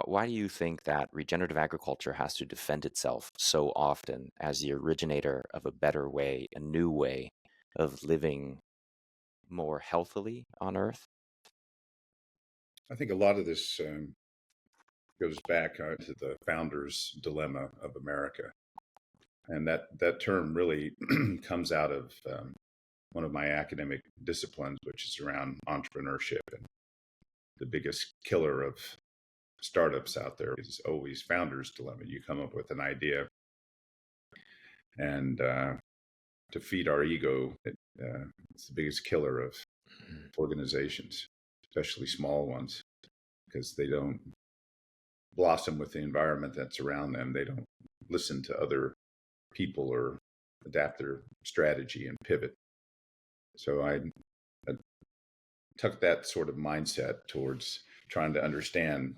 why do you think that regenerative agriculture has to defend itself so often as the originator of a better way, a new way of living more healthily on Earth? I think a lot of this goes back to the founder's dilemma of America. And that term really comes out of one of my academic disciplines, which is around entrepreneurship. And the biggest killer of startups out there is always founder's dilemma. You come up with an idea, and to feed our ego, it's the biggest killer of organizations, especially small ones, because they don't blossom with the environment that's around them. They don't listen to other people or adapt their strategy and pivot. So I took that sort of mindset towards trying to understand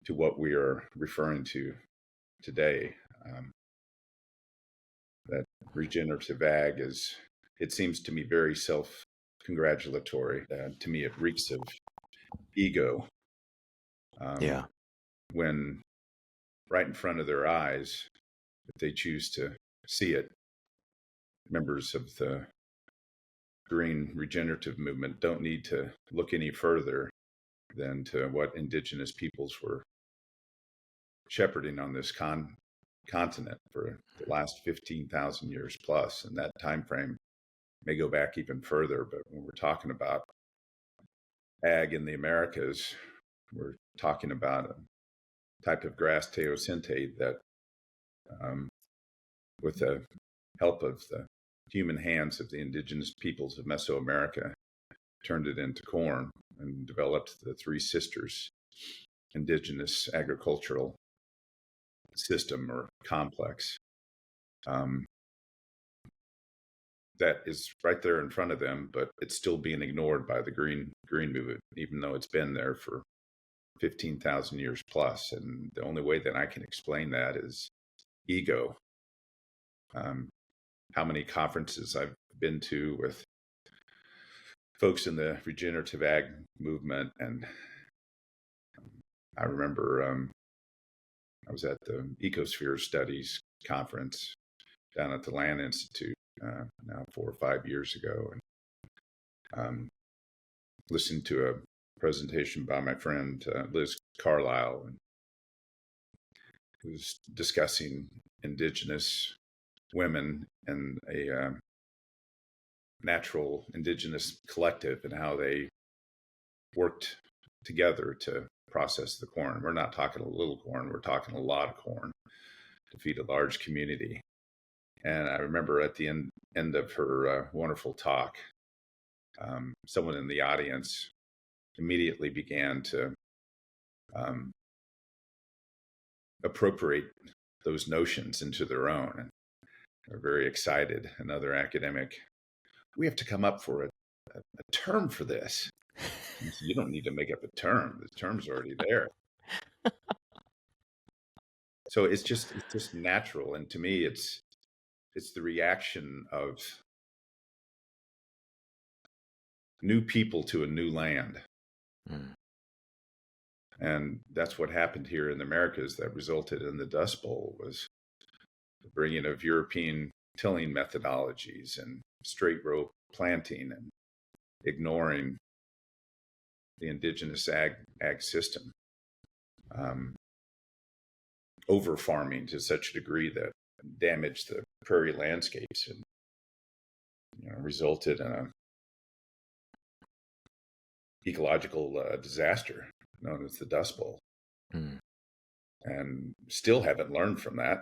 to what we are referring to today. That regenerative ag it seems to me, very self-congratulatory. To me, it reeks of ego. Yeah. When right in front of their eyes, if they choose to see it, members of the green regenerative movement don't need to look any further than to what indigenous peoples were shepherding on this continent for the last 15,000 years plus. And that time frame may go back even further. But when we're talking about ag in the Americas, we're talking about a type of grass teosinte that, with the help of the human hands of the indigenous peoples of Mesoamerica, turned it into corn and developed the Three Sisters indigenous agricultural system or complex. That is right there in front of them, but it's still being ignored by the green movement, even though it's been there for 15,000 years plus. And the only way that I can explain that is ego. How many conferences I've been to with folks in the regenerative ag movement. And I remember I was at the Ecosphere Studies conference down at the Land Institute now 4 or 5 years ago, and listened to a presentation by my friend Liz Carlisle, and who was discussing indigenous women and a natural indigenous collective and how they worked together to process the corn. We're not talking a little corn, we're talking a lot of corn to feed a large community. And I remember at the end of her wonderful talk, someone in the audience immediately began to appropriate those notions into their own. And they're very excited. Another academic, we have to come up for a term for this. You don't need to make up a term. The term's already there. So it's just natural. And to me, it's the reaction of new people to a new land. Mm. And that's what happened here in the Americas that resulted in the Dust Bowl, was the bringing of European tilling methodologies and straight row planting and ignoring the indigenous ag system. Over farming to such a degree that damaged the prairie landscapes and resulted in an ecological disaster known as the Dust Bowl. Mm. And still haven't learned from that.